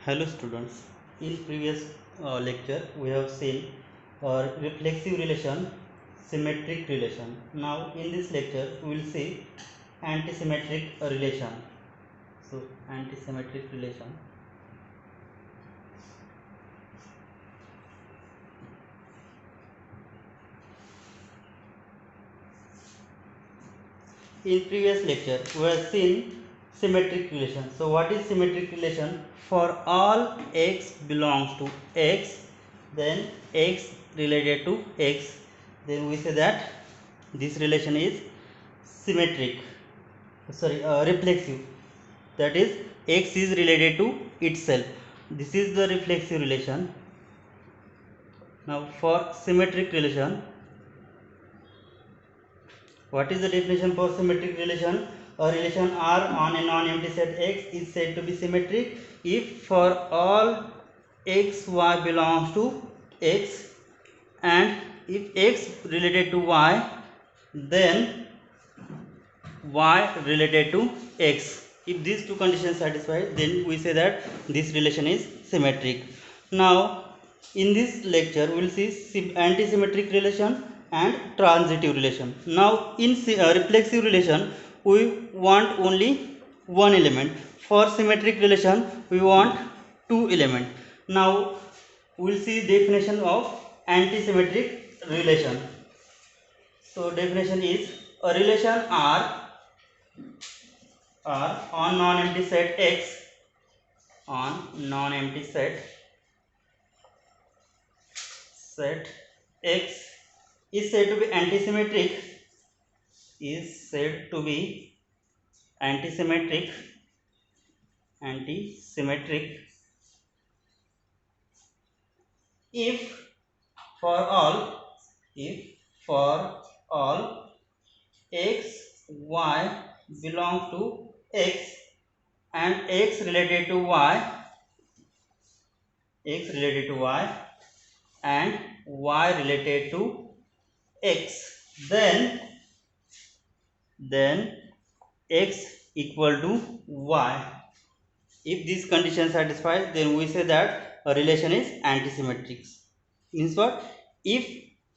Hello students, in previous lecture we have seen reflexive relation, symmetric relation. Now in this lecture we will see antisymmetric relation. So antisymmetric relation. In previous lecture we have seen symmetric relation. So what is symmetric relation? For all x belongs to x, then x related to x, then we say that this relation is symmetric, reflexive, that is x is related to itself. This is the reflexive relation. Now for symmetric relation, what is the definition for symmetric relation? A relation R on a non-empty set X is said to be symmetric if for all x y belongs to X, and if X related to Y, then Y related to X. If these two conditions satisfied, then we say that this relation is symmetric. Now in this lecture we will see antisymmetric relation and transitive relation. Now in reflexive relation we want only one element. For symmetric relation we want two elements. Now we will see definition of antisymmetric relation. So definition is a relation R on non-empty set X, on non-empty set X is said to be antisymmetric, is said to be antisymmetric if for all if for all x y belong to X and x related to y and y related to X, then x equal to y. If this condition satisfies, then we say that a relation is antisymmetric. Means what? If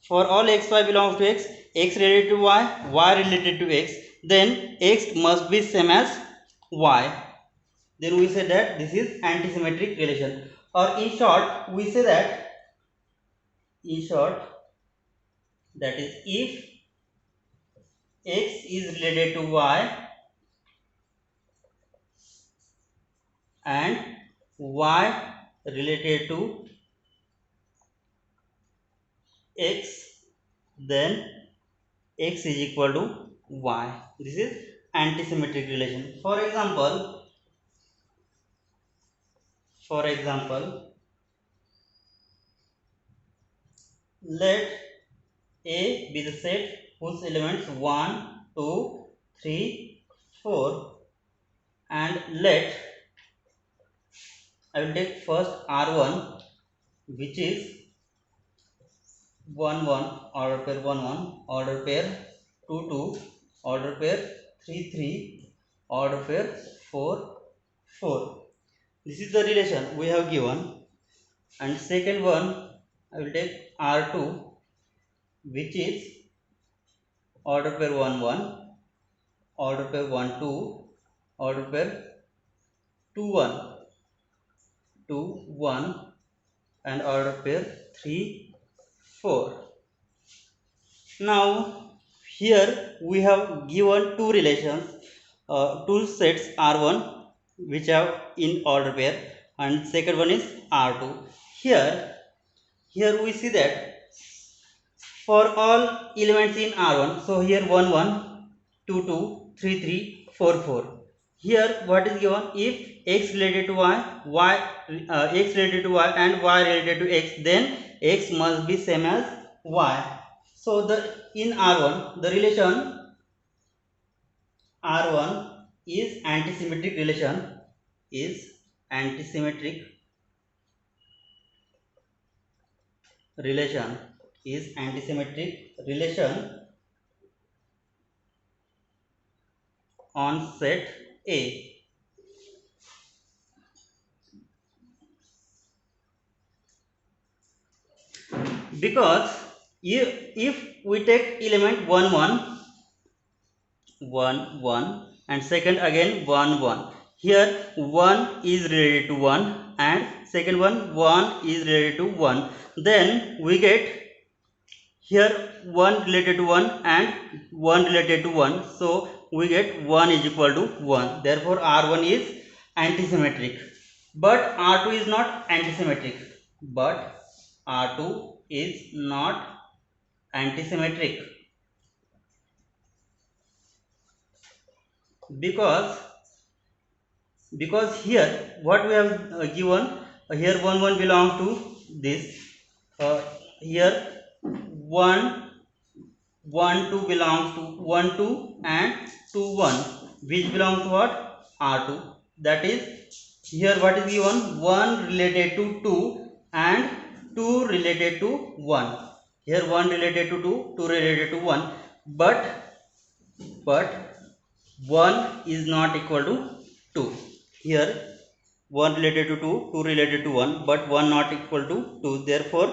for all x y belongs to X, x related to y related to X, then x must be same as y. Then we say that this is antisymmetric relation. Or in short, we say that that is if x is related to y and y related to X, then x is equal to y. This is antisymmetric relation. For example, let A be the set whose elements 1, 2, 3, 4, and let I will take first R1, which is 1 1, order pair 1 1, order pair 2 2, order pair 3 3, order pair 4 4. This is the relation we have given. And second one, I will take R2, which is order pair 1 1, order pair 1 2, order pair 2 1 2 1, and order pair 3 4. Now here we have given two relations, two sets R1 which have in order pair, and second one is R2. Here we see that for all elements in R1, so here 1 1, 2 2, 3 3, 4 4. Here what is given? If x related to x related to y and y related to x, then x must be same as y. So in R1 the relation R1 is antisymmetric relation, is antisymmetric relation is antisymmetric relation on set A. because if we take element 1 1 1 1 and second again 1 1, here 1 is related to 1 and second one is related to 1, then we get here 1 related to 1 and 1 related to 1, so we get 1 is equal to 1. Therefore R1 is antisymmetric, but R2 is not antisymmetric, but R2 is not antisymmetric because here what we have given, here 1 1 belongs to this, here 1 1 2 belongs to 1 2 and 2 1, which belongs to what, R2. That is, here what is given, 1 related to 2 and 2 related to 1. Here 1 related to 2, 2 related to 1, but 1 is not equal to 2. Here 1 related to 2, 2 related to 1, but 1 not equal to 2. Therefore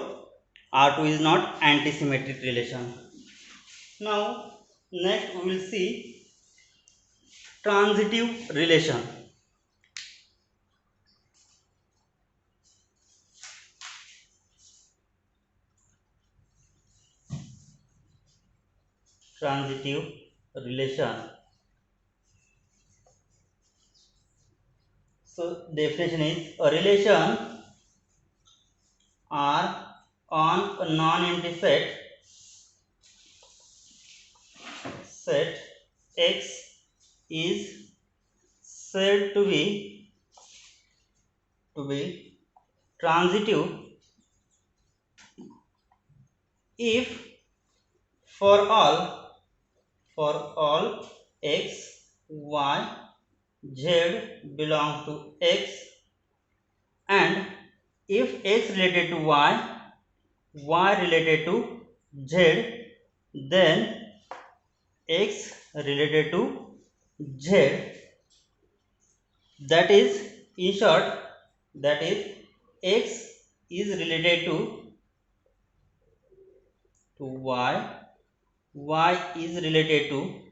R2 is not antisymmetric relation. Now next we will see transitive relation. Transitive relation. So definition is, a relation R on a non-empty set X is said to be transitive if for all x, y, z belongs to X, and if X related to Y, Y related to Z, then X related to Z. That is, in short, that is, X is related to Y, Y is related to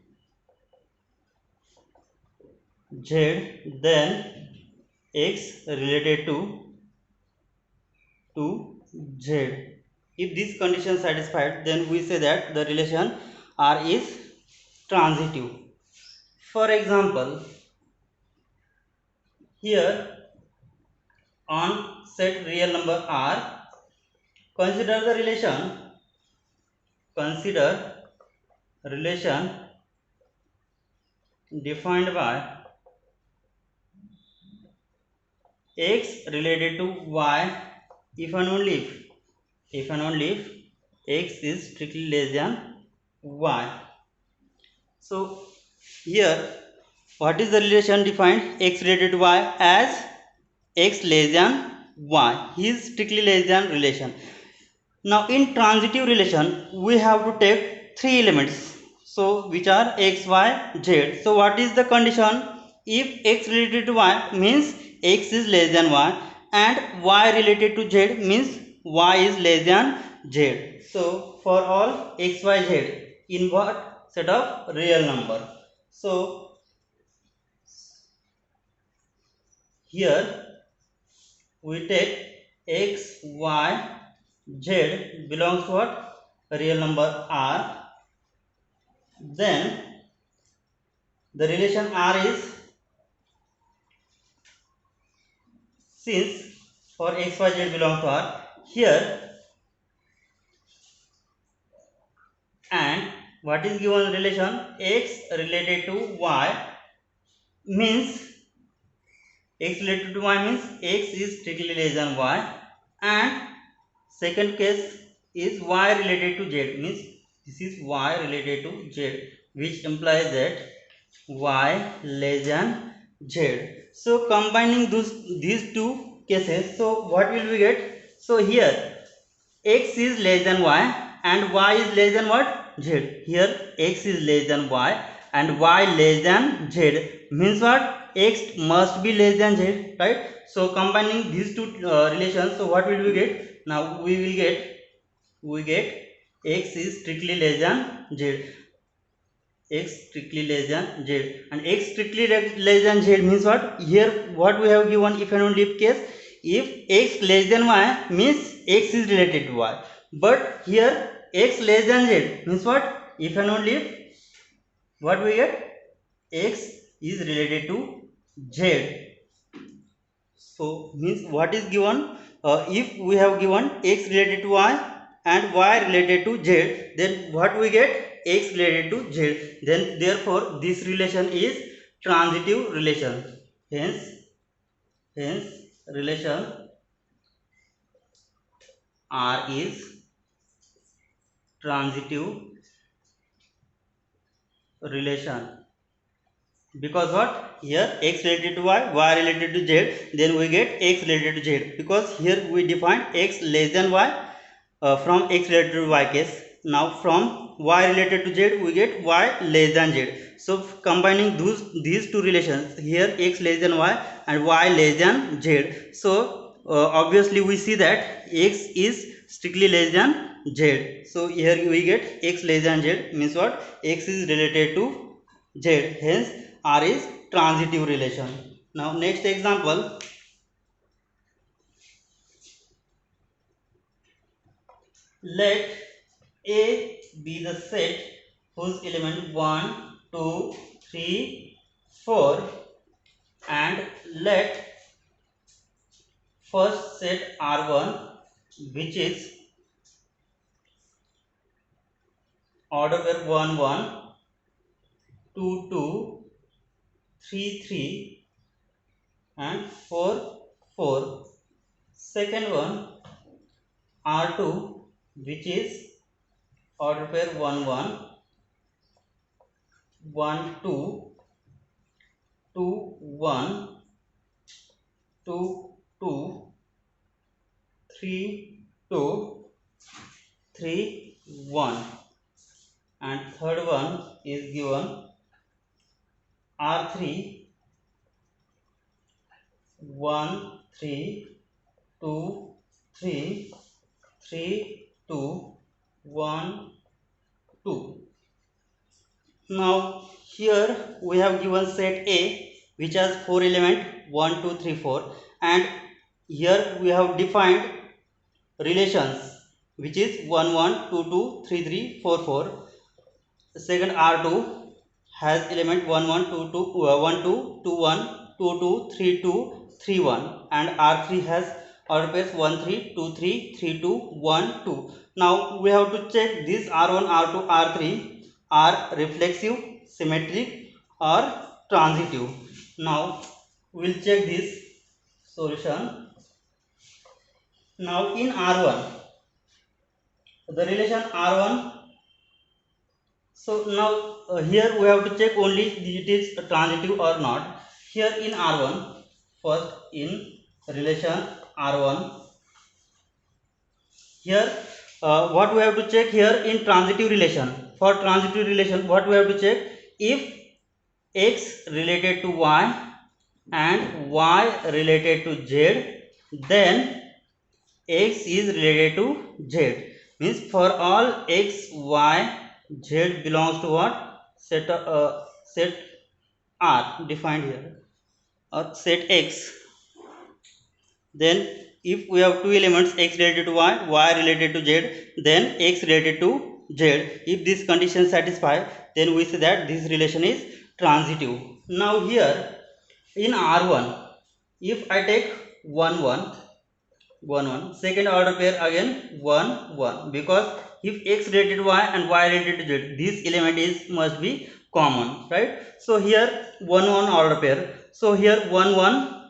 Z, then X related to Z. If this condition is satisfied, then we say that the relation R is transitive. For example, here on set real number R, consider relation defined by X related to Y if and only if X is strictly less than Y. So here what is the relation defined? X related to Y as X less than Y. He is strictly less than relation. Now in transitive relation we have to take three elements, so which are X, Y, Z. So what is the condition? If X related to Y means X is less than Y, and Y related to Z means Y is less than Z. So for all X, Y, Z in what set of real number. So here we take X, Y, Z belongs to what? Real number R. Then the relation R is, since for X, Y, Z belongs to R, here, and what is given relation? X related to Y means X related to Y means X is strictly less than Y, and second case is Y related to Z means this is Y related to Z, which implies that Y less than Z. So combining these two cases, so what will we get? So here X is less than Y and Y is less than what? Z. Here X is less than Y and Y less than Z means what? X must be less than Z, right? So combining these two relations, so what will we get? Now we will get we get x is strictly less than z. X strictly less than z, and x strictly less than z means what? Here what we have given, if and only if case, if x less than y means x is related to y, but here x less than z means what? If and only if what we get? X is related to z. So means what is given, if we have given x related to y and y related to z, then what we get? X related to z. Then therefore this relation is transitive relation. Hence relation R is transitive relation. Because what? Here x related to y, y related to z, then we get x related to z, because here we define x less than y from x related to y case. Now from y related to z we get y less than z. So combining these two relations, here x less than y and y less than z, so obviously we see that x is strictly less than z. So here we get x less than z means what? X is related to z, hence R is transitive relation. Now next example, let A be the set whose element 1, 2, 3, 4, and let first set R1, which is order pair 1, 1, 2, 2, 3, 3, and 4, 4. Second one R2, which is order pair 1, 1, 1, 2, 2, 1, 2, 2, 3, 2, 3, 1. And third one is given R3, 1, 3, 2, 3, 3, 2, 1, 2. Now here we have given set A, which has 4 elements 1, 2, 3, 4, and here we have defined relations, which is 1, 1, 2, 2, 3, 3, 4, 4. Second R2 has element 1, 1, 2, 2, 1, 2, 2, 1, 2, 2, 3, 2, 3, 1, and R3 has order pairs 1, 3, 2, 3, 3, 2, 1, 2. Now we have to check this R1, R2, R3 are reflexive, symmetric, or transitive. Now we will check this solution. Now in R1, the relation R1, so now here we have to check only it is transitive or not. Here in R1, first in relation R1, here what we have to check here in transitive relation. For transitive relation, what we have to check? If x related to y and y related to z, then x is related to z. Means for all x, y, z belongs to what? Set R defined here, or set X. Then if we have two elements x related to y, y related to z, then x related to z. If this condition satisfied, then we say that this relation is transitive. Now here in R1, if I take 1, 1, 1, 1, second order pair again 1, 1, because if x related to y and y related to z, this element is must be common, right? So here 1, 1 order pair, so here 1, 1,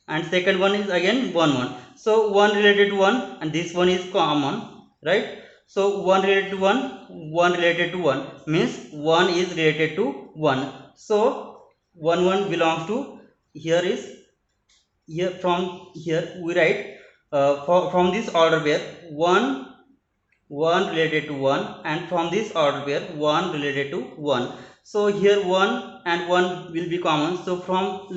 and second one is again 1, 1, so 1 related to 1 and this one is common, right? So 1 related to 1, 1 related to 1 means 1 is related to 1, so 1, 1 belongs to, here is, here from here we write from this order pair 1, 1 related to 1, and from this order pair 1 related to 1. So here 1 and 1 will be common, so from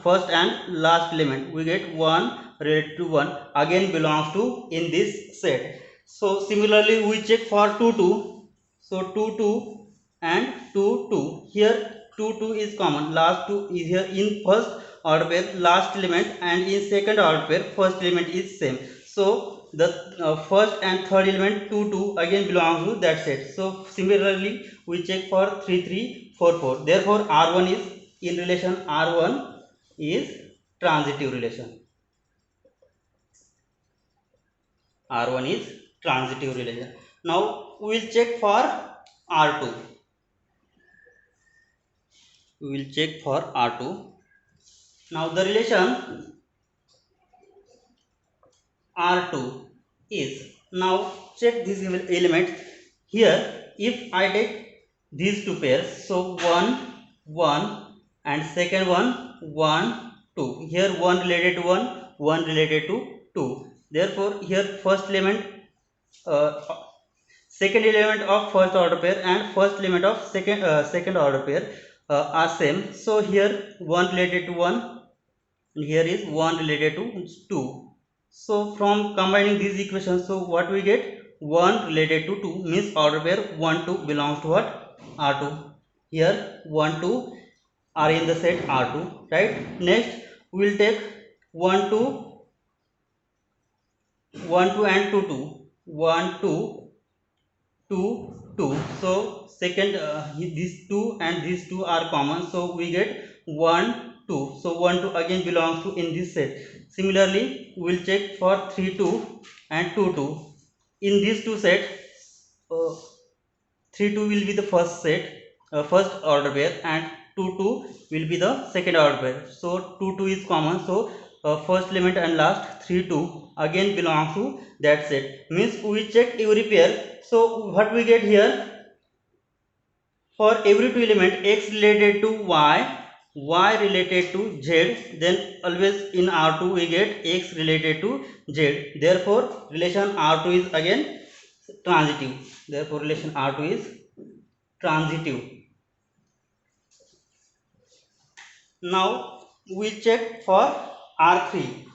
first and last element we get 1 related to 1 again belongs to in this set. So similarly we check for 2 2. So 2 2 and 2 2. Here 2 2 is common. Last 2 is here in first order pair last element, and in second order pair first element is same. So the first and third element 2 2 again belongs to that set. So similarly we check for 3 3 4 4. Therefore R1 is in relation, R1 is transitive relation. R1 is transitive relation. Now we will check for R2. We will check for R2. Now the relation R2 is, now check these elements here. If I take these two pairs, so 1 1 and second one 1 2. Here 1 related to 1, 1 related to 2. Therefore here first element, uh, second element of first order pair and first element of second order pair are same. So here 1 related to 1 and here is 1 related to 2. So from combining these equations, so what we get, 1 related to 2 means order pair 1 2 belongs to what, R2. Here 1 2 are in the set R2, right? Next we will take 1 2 1 2 and 2 2, 1 2 2 2. So second these two and these two are common, so we get 1 2. So 1 2 again belongs to in this set. Similarly we will check for 3 2 and 2 2. In these two sets, 3 2 will be the first set, first order pair, and 2 2 will be the second order pair. So 2 2 is common, so first element and last 3 2 again belongs to that set. Means we check every pair. So what we get here, for every two element, x related to y, y related to z, then always in R2 we get x related to z. Therefore relation R2 is again transitive. Therefore relation R2 is transitive. Now we check for R3.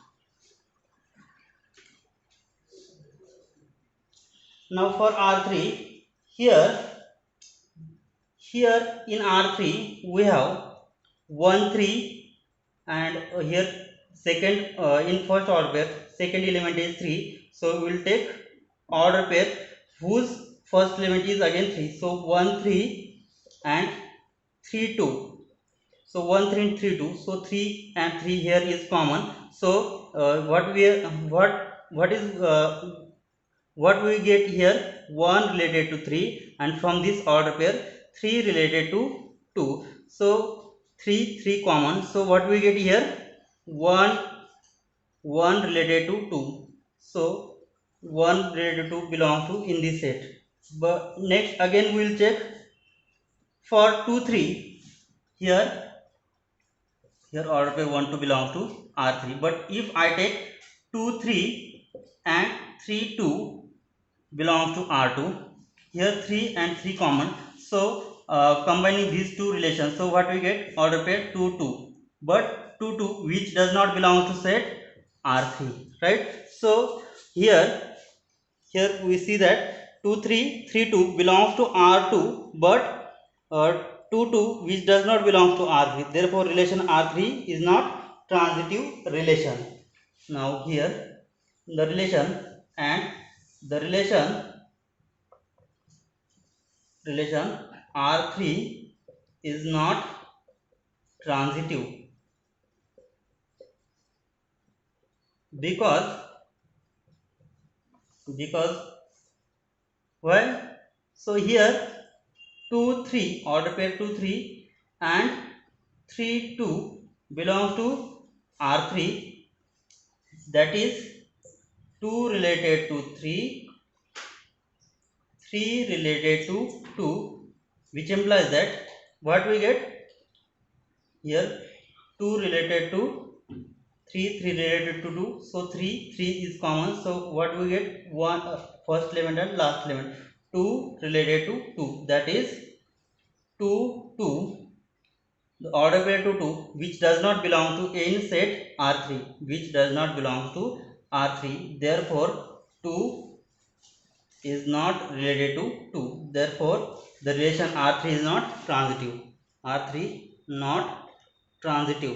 Now for R3, here in R3 we have 1 3, and here second in first order pair second element is 3. So we will take order pair whose first element is again 3. So 1 3 and 3 2. So 1 3 and 3 2. So 3 and 3 here is common. So what we get here, 1 related to 3, and from this order pair 3 related to 2. So 3 3 common. So what we get here, 1 1 related to 2. So 1 related to 2 belongs to in this set. But next again we will check for 2 3. Here order pair 1 2 belongs to R3. But if I take 2 3 and 3 2 belongs to R2, here 3 and 3 common. So combining these two relations, so what we get, order pair 2 2, but 2 2 which does not belong to set R3, right? So here we see that 2 3 3 2 belongs to R2, but 2 2 which does not belong to R3. Therefore relation R3 is not transitive relation. Now here the relation R3 is not transitive because why? So here 2 3 order pair 2 3 and 3 2 belongs to R3, that is 2 related to 3 related to 2, which implies that what we get here, 2 related to 3 related to 2. So 3 is common. So what we get, one first element and last element, 2 related to 2, that is 2 2, the order pair 2 2 which does not belong to any set R3, which does not belong to R3. Therefore 2 is not related to 2. Therefore, the relation R3 is not transitive. R3 not transitive.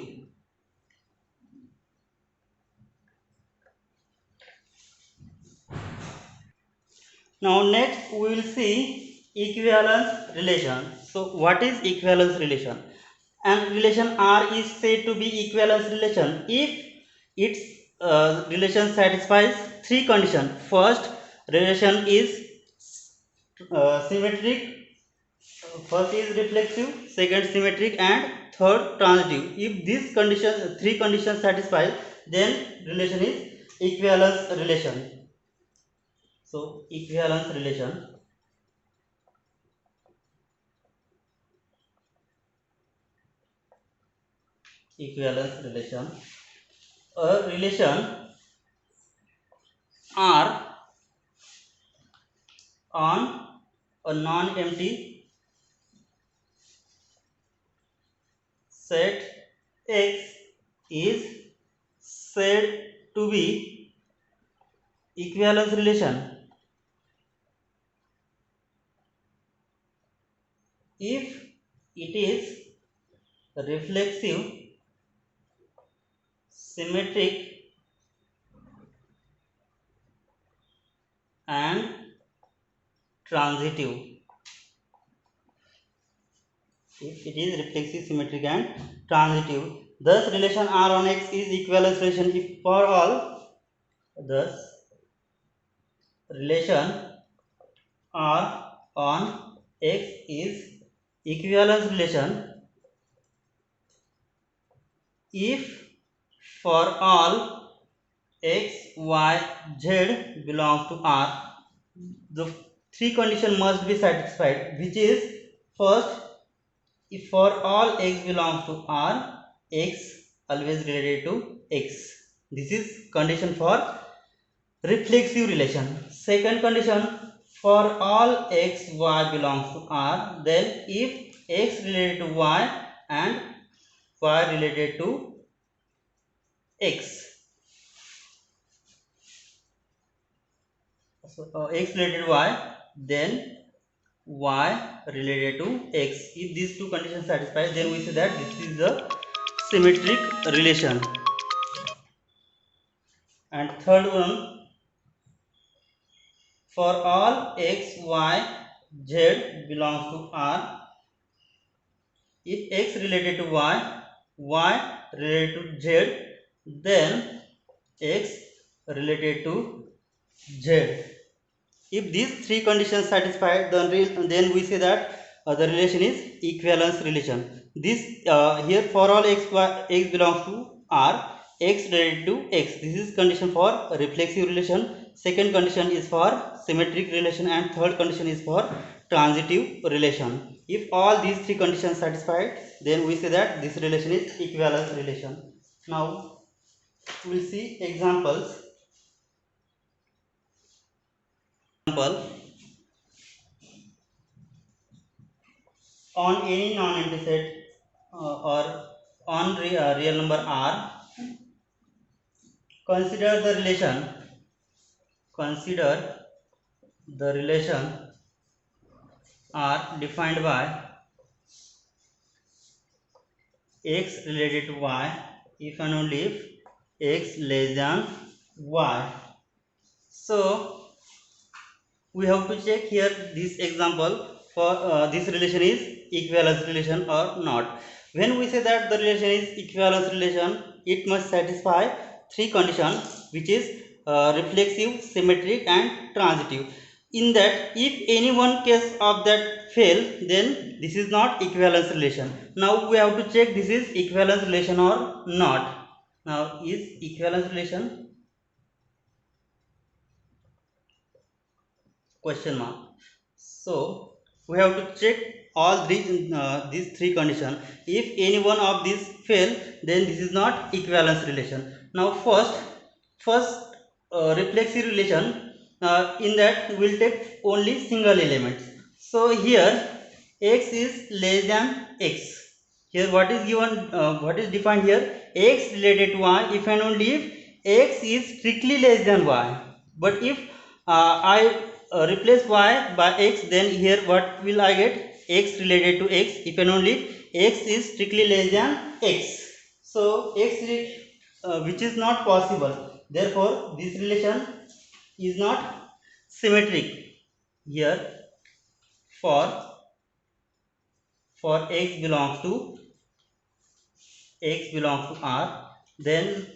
Now next we will see equivalence relation. So what is equivalence relation? And relation R is said to be equivalence relation if its relation satisfies three conditions. First, relation is symmetric. First is reflexive, second symmetric, and third transitive. If these conditions, three conditions satisfied, then relation is equivalence relation. So equivalence relation. Equivalence relation. A relation R on a non-empty set X is said to be equivalence relation if it is reflexive, symmetric, and transitive. If it is reflexive, symmetric, and transitive, thus relation R on X is equivalence relation if for all. Thus relation R on X is equivalence relation if for all X, Y, Z belongs to R. The three conditions must be satisfied, which is first, if for all X belongs to R, X always related to X. This is condition for reflexive relation. Second condition, for all X, Y belongs to R, then if X related to Y and Y related to X. So X related to Y, then Y related to X. If these two conditions satisfied, then we say that this is the symmetric relation. And third one, for all X, Y, Z belongs to R, if X related to Y, Y related to Z, then X related to Z. If these three conditions satisfied, then we say that the relation is equivalence relation. This here for all x belongs to R, X related to X. This is condition for reflexive relation. Second condition is for symmetric relation, and third condition is for transitive relation. If all these three conditions satisfied, then we say that this relation is equivalence relation. Now we will see examples. On any non-empty set or on real number R, consider the relation R defined by X related to Y if and only if X less than Y. So we have to check here this example for this relation is equivalence relation or not. When we say that the relation is equivalence relation, it must satisfy three conditions, which is reflexive, symmetric, and transitive. In that, if any one case of that fail, then this is not equivalence relation. Now we have to check this is equivalence relation or not. Now is equivalence relation? Question mark. So we have to check all these three conditions. If any one of these fail, then this is not equivalence relation. Now first reflexive relation, in that we will take only single elements. So here x is less than x. Here what is given, what is defined here? X related to y if and only if x is strictly less than y. But if I replace y by x, then here what will I get? X related to x if and only x is strictly less than x. So x which is not possible, therefore this relation is not symmetric here. For x belongs to R, then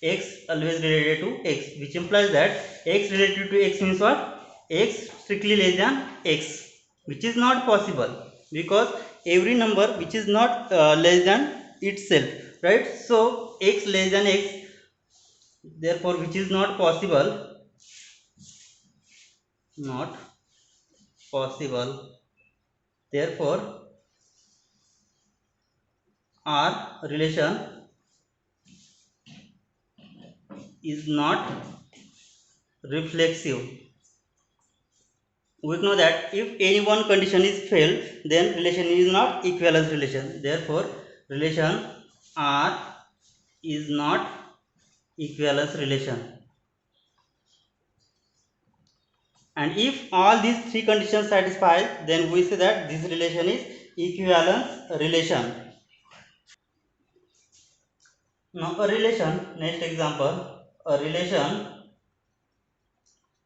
x always related to x, which implies that x related to x means what? X strictly less than x, which is not possible because every number which is not less than itself, right? So x less than x, therefore which is not possible, therefore R relation is not reflexive. We know that if any one condition is failed, then relation is not equivalence relation. Therefore, relation R is not equivalence relation. And if all these three conditions satisfy, then we say that this relation is equivalence relation. Now a relation, next example, a relation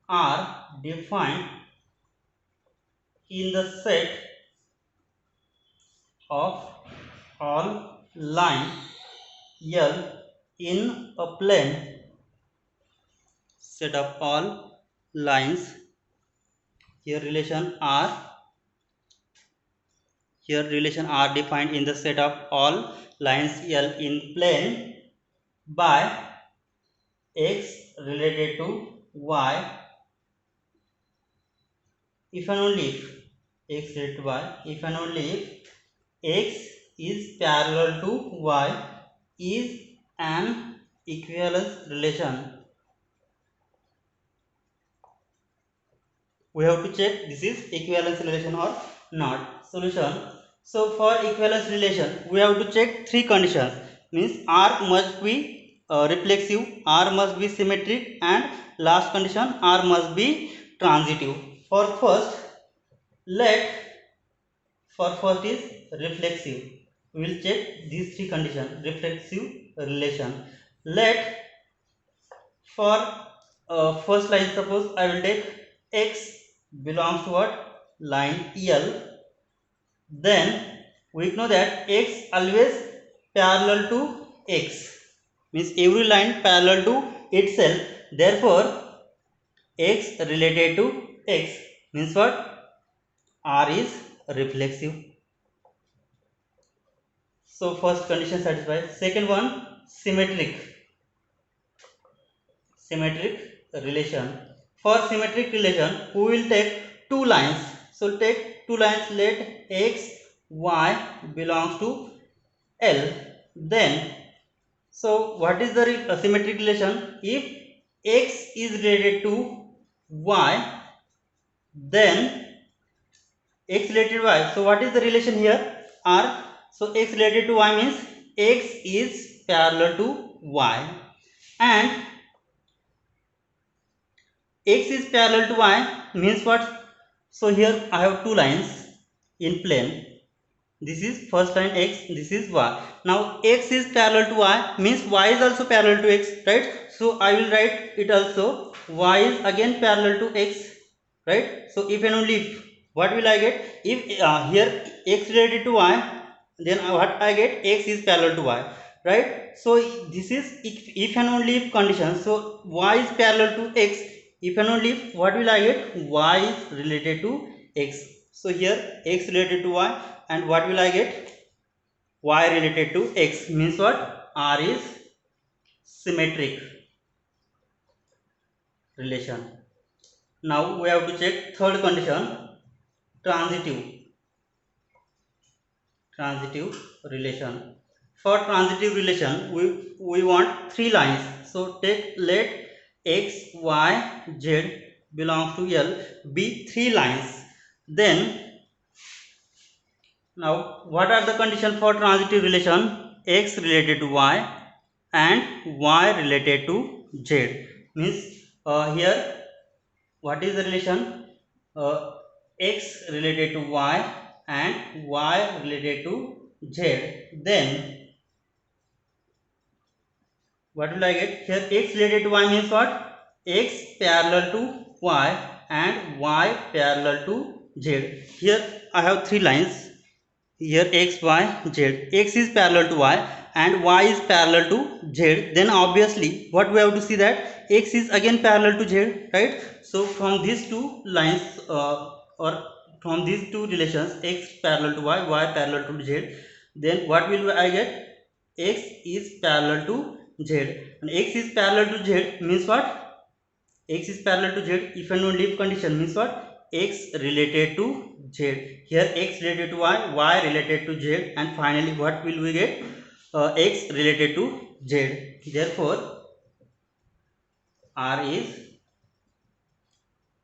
R defined in the set of all line L in a plane, set of all lines, here relation R defined in the set of all lines L in plane by x related to y if and only if x related to y, if and only if x is parallel to y is an equivalence relation. We have to check this is equivalence relation or not. Solution. So for equivalence relation, we have to check three conditions. Means R must be reflexive, R must be symmetric, and last condition R must be transitive. For first is reflexive. We will check these three conditions. Reflexive relation. Let for first line, suppose I will take x belongs to what? Line L. Then we know that x always parallel to x, means every line parallel to itself. Therefore x related to x means what? R is reflexive. So first condition satisfied. Second one, symmetric relation. For symmetric relation, we will take two lines. So take two lines, let x, y belongs to L. Then, so what is the symmetric relation? If x is related to y, then x related to y. So what is the relation here? R. So x related to y means x is parallel to y, and x is parallel to y means what? So here I have two lines in plane. This is first line x, this is y. Now x is parallel to y means y is also parallel to x, right? So I will write it also, y is again parallel to x, right? So if and only if, what will I get? If here x related to y, then what I get? X is parallel to y, right? So this is if and only if condition. So y is parallel to x. If and only if, what will I get? Y is related to x. So here x related to y, and what will I get? Y related to x means what? R is symmetric relation. Now we have to check third condition, transitive relation. For transitive relation, we want three lines. So take let x, y, z belongs to L be three lines. Then now what are the conditions for transitive relation? X related to y and y related to z. Means here what is the relation? x related to y and y related to z, then what will I get? Here x related to y means what? X parallel to y and y parallel to z. Here I have three lines. Here x, y, z. X is parallel to y and y is parallel to z. Then obviously what we have to see that x is again parallel to z, right? So from these two lines or from these two relations, x parallel to y, y parallel to z, then what will I get? X is parallel to z, and x is parallel to z means what? X is parallel to z if and only if condition means what? X related to z. Here x related to y, y related to z, and finally what will we get? X related to z. Therefore R is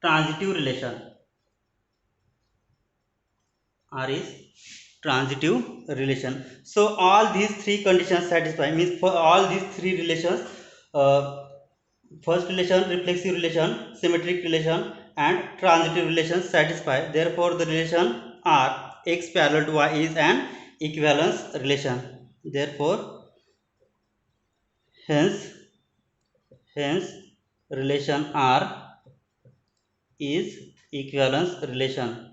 transitive relation. R is transitive relation. So all these three conditions satisfy, means for all these three relations, first relation, reflexive relation, symmetric relation and transitive relation satisfy. Therefore the relation R, x parallel to y, is an equivalence relation. Therefore hence relation R is equivalence relation.